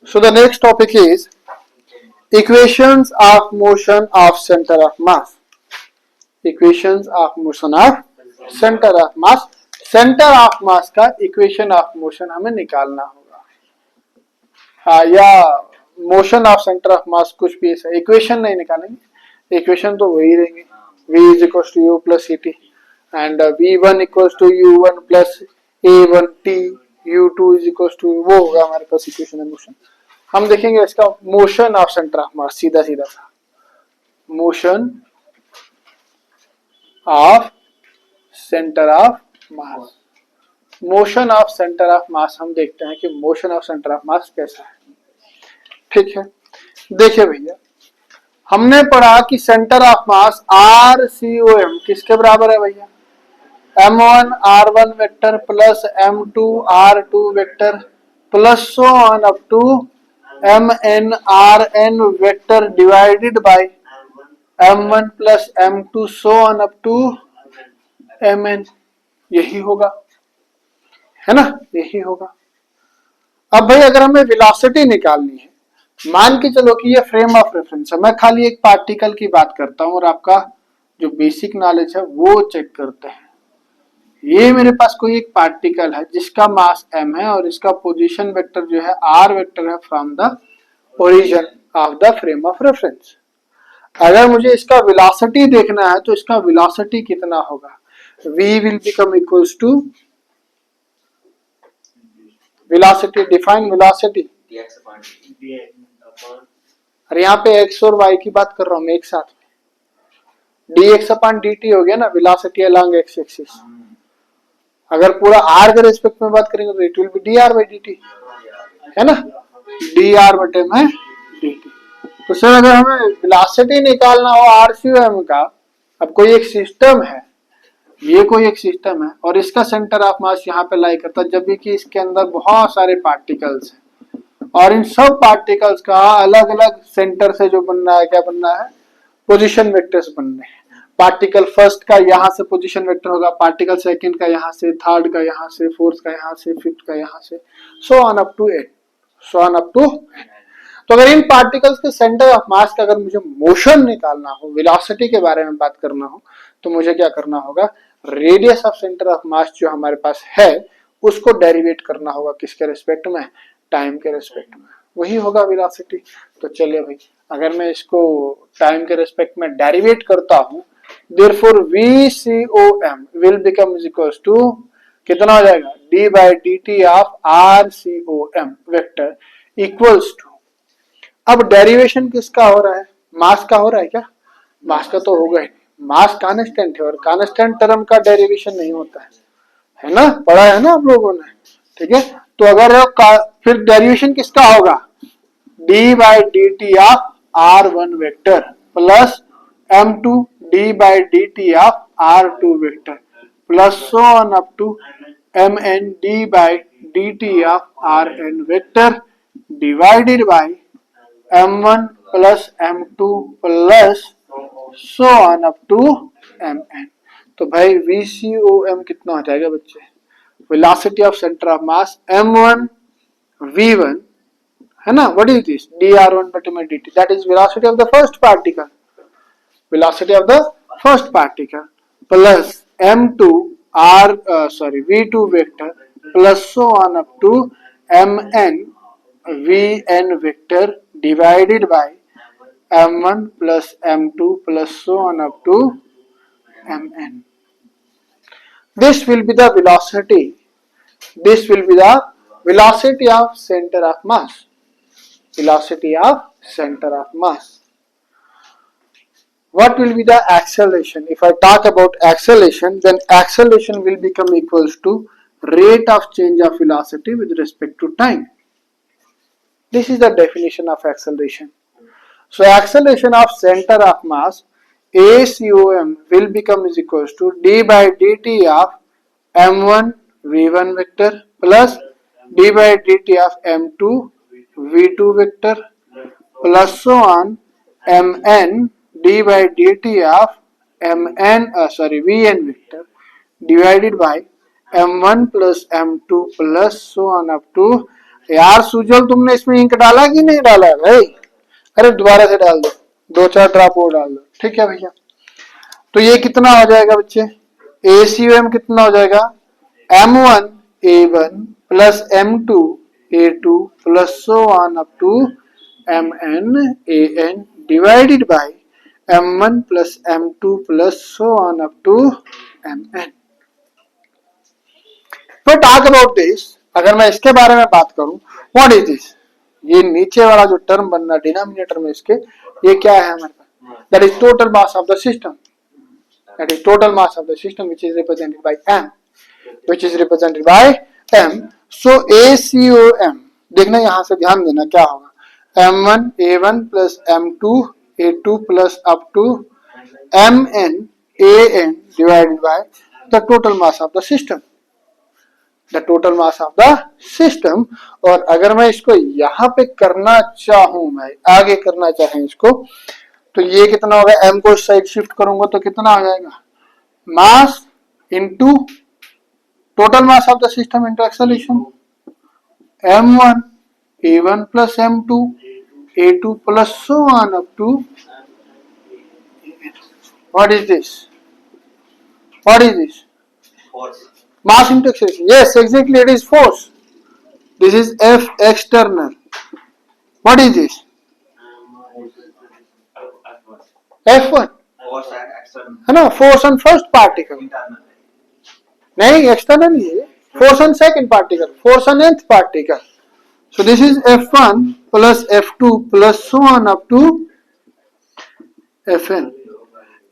So the next topic is equations of motion of center of mass. Equations of motion of center of mass. Centre of mass का equation of motion हमें निकालना होगा। हाँ, या motion of centre of मास कुछ भी ऐसा equation नहीं निकालेंगे, इक्वेशन तो वही रहेंगे v is equal to u plus c t and v1 equal to u1 plus a1 t u2 is equal to वो होगा हमारे पास इक्वेशन ऑफ मोशन। हम देखेंगे इसका motion of centre of mass, सीधा सीधा सा motion of centre of mass. Motion of centre of mass हम देखते हैं कि motion of centre of mass कैसा है। ठीक है, देखिए भैया, हमने पढ़ा कि centre of mass R C O M किसके बराबर है भैया, m1 r1 vector plus m2 r2 vector plus so on up to mn rn vector divided by m1 plus m2 so on up to mn। यही होगा, है ना, यही होगा। अब भाई अगर हमें वेलोसिटी निकालनी है, मान के चलो कि ये फ्रेम ऑफ रेफरेंस है, मैं खाली एक पार्टिकल की बात करता हूं और आपका जो बेसिक नॉलेज है वो चेक करते हैं। ये मेरे पास कोई एक पार्टिकल है जिसका मास m है और इसका पोजीशन वेक्टर जो है r वेक्टर है from the origin of the frame of reference. अगर मुझे इसका वेलोसिटी देखना है तो इसका वेलोसिटी कितना होगा, v will become equals to velocity, define velocity। अरे यहाँ पे x और y की बात कर रहा हूँ मैं एक साथ में, dx अपॉन dt हो गया ना velocity along x एक्सिस। अगर पूरा r के रेस्पेक्ट में बात करेंगे तो it will be dr by dt, है ना, dr बटे में dt। तो सर अगर हमें वेलोसिटी निकालना हो RCOM का, अब कोई एक सिस्टम है, ये कोई एक सिस्टम है और इसका सेंटर ऑफ मास यहाँ पे लाई करता है, जब भी कि इसके अंदर बहुत सारे पार्टिकल्स हैं और इन सब पार्टिकल्स का अलग अलग सेंटर से जो बनना है, क्या बनना है, पोजीशन वेक्टर्स बनने हैं। पार्टिकल फर्स्ट का यहाँ से पोजीशन वेक्टर होगा, पार्टिकल सेकंड का यहाँ से, थर्ड का यहाँ से, फोर्थ का यहाँ से, फिफ्थ का यहाँ से, so on up to eight, so on up to. तो अगर इन पार्टिकल्स के सेंटर ऑफ मास का अगर मुझे मोशन निकालना हो, वेलोसिटी के बारे में बात करना हो, तो मुझे क्या करना होगा, रेडियस ऑफ सेंटर ऑफ मास जो हमारे पास है उसको डेरिवेट करना होगा, किसके रेस्पेक्ट में, टाइम के रेस्पेक्ट में, वही होगा वेलोसिटी। तो चलिए भाई, अगर मैं इसको टाइम के रेस्पेक्ट में डेरिवेट करता हूं, therefore VCOM will become is equals to कितना हो जाएगा, d by dt of RCOM vector equals to. अब डेरिवेशन किसका हो रहा है, मास का हो रहा है क्या, मास का तो होगा ही, मास कांस्टेंट है और कांस्टेंट टर्म का डेरिवेशन नहीं होता है ना, पढ़ा है ना आप लोगों ने, ठीक है। तो अगर फिर डेरिवेशन किसका होगा, d by dt of r1 vector plus m2 d by dt of r2 vector plus so on up to mn d by dt of rn vector divided by m1 plus m2 plus so on up to mn। तो भाई VCOM कितना हो जाएगा बच्चे, velocity of centre of mass m1 v1, है ना, what is this, dr1 बटे में dt, that is velocity of the first particle, velocity of the first particle plus m2 v2 vector plus so on up to mn vn vector divided by m1 plus m2 plus so on up to mn. This will be the velocity. This will be the velocity of center of mass. Velocity of center of mass. What will be the acceleration? If I talk about acceleration, then acceleration will become equals to rate of change of velocity with respect to time. This is the definition of acceleration. So acceleration of center of mass ACOM will become is equals to d by dt of m1 v1 vector plus d by dt of m2 v2 vector plus so on mn d by dt of vn vector divided by m1 plus m2 plus so on up to यार सुजल तुमने इसमें ink डाला कि नहीं डाला है भाई? अरे दोबारा से डाल दो, 2-4 ड्रॉप और डाल दो, ठीक है भैया। तो ये कितना हो जाएगा बच्चे, ACOM कितना हो जाएगा, M1A1 plus M2A2 plus so on up to MnAn divided by M1 plus M2 plus so on up to Mn। तो टॉक अबाउट दिस, अगर मैं इसके बारे में बात करूं, व्हाट इज दिस, ये नीचे वाला जो टर्म बनना डिनोमिनेटर में इसके, ये क्या है हमारे पास, that is total mass of the system, that is total mass of the system which is represented by m, so ACOM देखना, यहां से ध्यान देना क्या होगा, M1A1 plus M2A2 plus up to MnAn divided by the total mass of the system, the total mass of the system. और अगर मैं इसको यहां पे करना चाहूं, मैं आगे करना चाहें इसको, तो ये कितना होगा, m को इस साइड शिफ्ट करूंगा तो कितना हो जाएगा, mass into total mass of the system into acceleration, M1A1 plus M2A2 plus so on up to, what is this, what is this, mass into acceleration, yes exactly it is force, this is F external, what is this, F1 है ना, force on first particle, नहीं external ही है, force on second particle, force on nth particle, so this is F1 plus F2 plus so on up to Fn।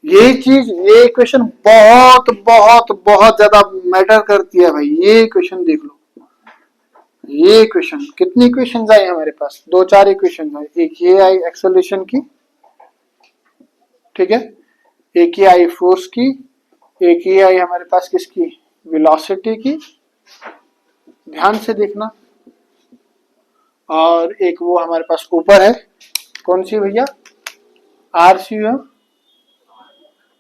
ये चीज, ये equation बहुत बहुत बहुत ज्यादा मैटर करती है भाई, ये इक्वेशन देख लो, ये इक्वेशन, कितनी इक्वेशन आई हमारे पास, 2-4 इक्वेशन आई, एक ये आई एक्सेलरेशन की, ठीक है, एक ही आई फोर्स की, एक ही आई हमारे पास किसकी, वेलोसिटी की, ध्यान से देखना, और एक वो हमारे पास ऊपर है, कौन सी भैया, RCOM।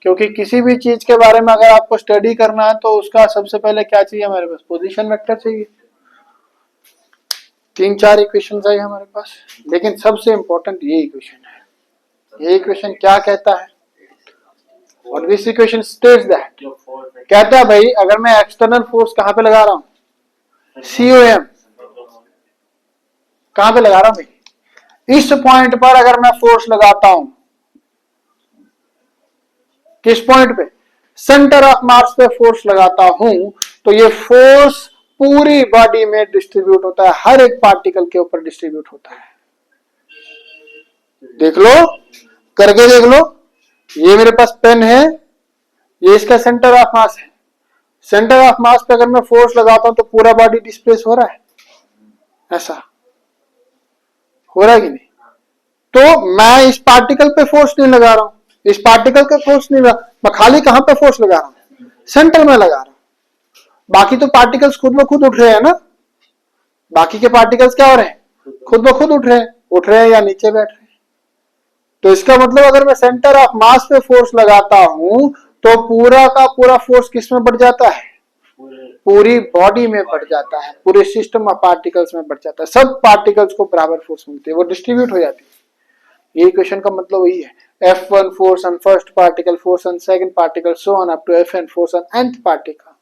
क्योंकि किसी भी चीज के बारे में अगर आपको स्टडी करना है तो उसका सबसे पहले क्या चाहिए हमारे पास, पोजीशन वेक्टर चाहिए। 3-4 इक्वेशन आई हमारे पास, लेकिन सबसे इंपॉर्टेंट ये इक्वेशन है। ये इक्वेशन क्या कहता है, और दिस इक्वेशन स्टेट्स दैट, कहता है भाई अगर मैं एक्सटर्नल फोर्स कहां पे लगा रहा हूं, COM, कहां पे लगा रहा हूं भाई, इस पॉइंट पर अगर मैं फोर्स लगाता हूं, किस पॉइंट पे, सेंटर ऑफ मास पे फोर्स लगाता हूं, तो ये फोर्स पूरी बॉडी में डिस्ट्रीब्यूट होता है, हर एक पार्टिकल के ऊपर डिस्ट्रीब्यूट होता है। देख लो, करके देख लो, ये मेरे पास पेन है, ये इसका सेंटर ऑफ मास है, सेंटर ऑफ मास पे अगर मैं फोर्स लगाता हूं तो पूरा बॉडी डिस्प्लेस हो रहा है, ऐसा हो रहा है कि नहीं। तो मैं इस पार्टिकल पे फोर्स नहीं लगा रहा हूं, इस पार्टिकल का फोर्स नहीं लगा, मैं खाली कहां पे फोर्स लगा रहा हूं, सेंटर में लगा रहा हूं। बाकी तो पार्टिकल्स खुद ब खुद उठ रहे हैं ना, बाकी के पार्टिकल्स क्या हो रहे हैं, खुद ब खुद उठ रहे हैं या नीचे बैठ रहे हैं। तो इसका मतलब अगर मैं सेंटर ऑफ मास पे फोर्स लगाता हूं तो पूरा का पूरा फोर्स किस में बढ़ जाता है, पूरी बॉडी में बढ़ जाता है, पूरे सिस्टम ऑफ पार्टिकल्स में बढ़ जाता है, सब पार्टिकल्स को बराबर फोर्स मिलती है, वो डिस्ट्रीब्यूट हो जाती है। ये इक्वेशन का मतलब वही है, F1 force on first particle, force on second particle, so on up to Fn force on nth particle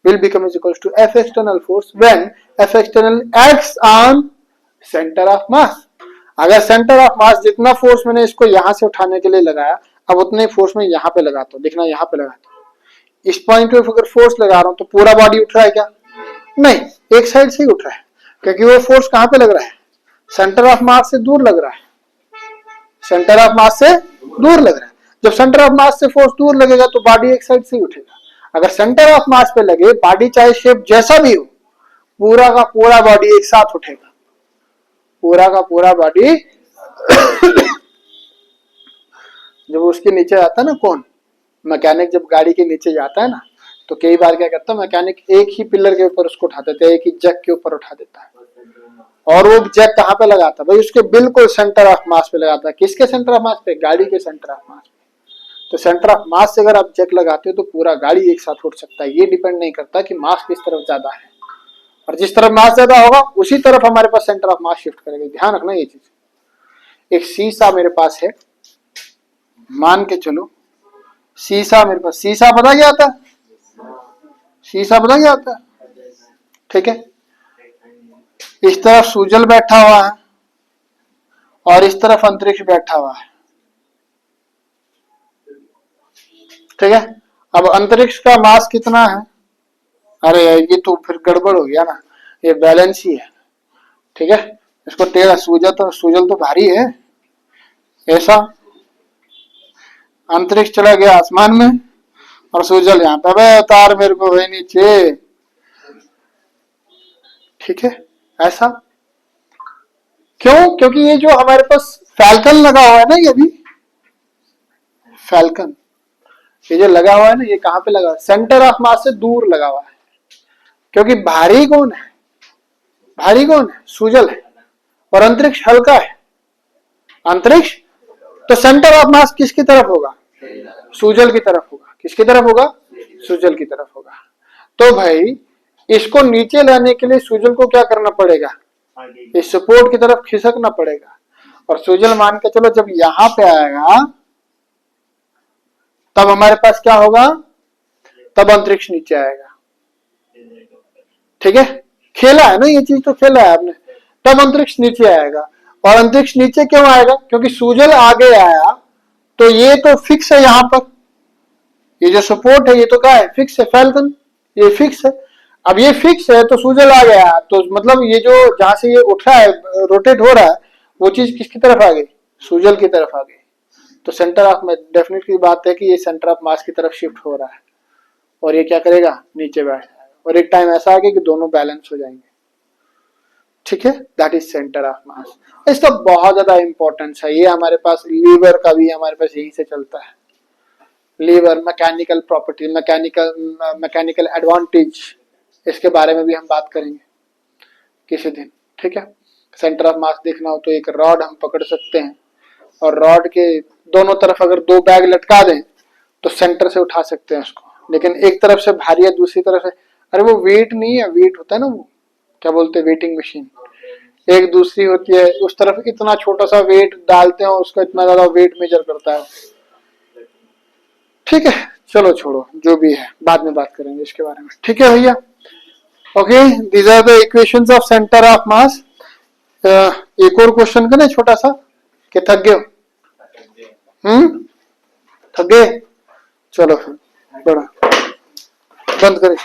will become is equals to F external force when F external acts on center of mass। अगर centre of मास जितना force मैंने इसको यहां से उठाने के लिए लगाया, अब उतने फोर्स में यहां पे लगाता हूं, देखना यहां पे लगाता हूं, इस पॉइंट पे अगर फोर्स लगा रहा हूं तो पूरा बॉडी उठ रहा है क्या, नहीं, एक साइड से ही उठ रहा है, क्योंकि वो फोर्स कहां पे लग रहा है, सेंटर ऑफ मास से दूर लग रहा है, सेंटर ऑफ मास से दूर लग रहा है। जब सेंटर ऑफ मास से फोर्स दूर लगेगा तो बॉडी एक साइड से ही उठेगा। अगर सेंटर ऑफ मास पे लगे, बॉडी चाहे शेप जैसा भी हो, पूरा का पूरा बॉडी एक साथ उठेगा, पूरा का पूरा बॉडी जब उसके नीचे जाता है ना, कौन, मैकेनिक जब गाड़ी के नीचे जाता है ना, तो कई बार क्या करता है मैकेनिक, एक ही पिलर के ऊपर उसको उठा देता है, एक ही जैक के ऊपर उठा देता है, और वो जैक कहां पे लगाता है भाई, उसके बिल्कुल सेंटर ऑफ मास पे लगाता है। किसके सेंटर ऑफ मास पे, गाड़ी के सेंटर ऑफ मास पे। तो सेंटर ऑफ मास से अगर आप जैक लगाते हो तो पूरा गाड़ी एक साथ उठ सकता है, ये डिपेंड नहीं करता कि मास किस तरफ ज्यादा है। और जिस तरफ मास ज्यादा होगा उसी तरफ हमारे पास सेंटर ऑफ मास शिफ्ट करेगा। ध्यान रखना ये चीज। एक शीशा मेरे पास है, मान के चलो शीशा मेरे पास, शीशा पता क्या आता है? शीशा पता क्या आता है? ठीक है, इस तरफ सूजल बैठा हुआ है और इस तरफ अंतरिक्ष बैठा हुआ है। ठीक है, अब अंतरिक्ष का मास कितना है? अरे ये तो फिर गड़बड़ हो गया ना, ये बैलेंस ही है। ठीक है, इसको टेढ़ा, सूजल तो भारी है, ऐसा अंतरिक्ष चला गया आसमान में और सूजल यहाँ पे, अबे उतार मेरे को है नीचे। ठीक है, ऐसा क्यों? क्योंकि ये जो हमारे पास फैल्कन लगा हुआ है ना, ये भी फैल्कन, ये जो लगा हुआ है ना, ये कहाँ पे लगा हुआ है? सेंटर ऑफ मास से दूर लगा हुआ है। क्योंकि भारी कौन है? भारी कौन है? सूजल है, और अंतरिक्ष हल्का है। अंतरिक्ष तो सेंटर ऑफ मास किसकी तरफ होगा? सूजल की तरफ होगा। किसकी तरफ होगा? सूजल की तरफ होगा। तो भाई इसको नीचे लाने के लिए सूजल को क्या करना पड़ेगा? इस सपोर्ट की तरफ खिसकना पड़ेगा। और सूजल मान के चलो जब यहां पे आएगा तब हमारे पास क्या होगा? तब अंतरिक्ष नीचे आएगा। ठीक है, खेला है ना ये चीज, तो खेला है आपने। तब अंतरिक्ष नीचे आएगा। और अंतरिक्ष नीचे क्यों आएगा? क्योंकि सूजल आगे आया तो ये तो फिक्स है यहां पर, ये जो सपोर्ट है ये तो क्या है? फिक्स है, फैल्कन ये फिक्स है। अब ये फिक्स है तो सूजल आ गया, तो मतलब ये जो जहां से ये उठ रहा है, रोटेट हो रहा है, वो चीज किसकी तरफ आ गई? सूजल की तरफ आ गई। तो सेंटर ऑफ, डेफिनेटली बात है कि ये सेंटर ऑफ मास की तरफ शिफ्ट हो रहा है और ये क्या करेगा? नीचे बैठ जाएगा। और एक टाइम ऐसा आएगा कि दोनों बैलेंस हो जाएंगे। ठीक है, दैट इज सेंटर ऑफ मास। इसका बहुत ज्यादा इंपॉर्टेंस है। ये हमारे पास लीवर का भी हमारे पास यही से चलता है। Lever, mechanical property, mechanical advantage, इसके बारे में भी हम बात करेंगे किसी दिन। ठीक है, सेंटर ऑफ मास देखना हो तो एक रॉड हम पकड़ सकते हैं और रॉड के दोनों तरफ अगर दो बैग लटका दें तो सेंटर से उठा सकते हैं उसको। लेकिन एक तरफ से भारी है, दूसरी तरफ से, अरे वो वेट नहीं है, वेट होता है ना, वो क्या बोलते हैं, वेटिंग मशीन। एक दूसरी होती है, उस तरफ इतना छोटा सा वेट डालते हैं, उसका इतना ज्यादा वेट मेजर करता है। ठीक है, चलो छोड़ो, जो भी है बाद में बात करेंगे इसके बारे में। ठीक है भैया, okay, these are the equations of centre of mass. एक और क्वेश्चन करें छोटा सा, कि थक गए? थक गए? चलो फिर बड़ा बंद करें।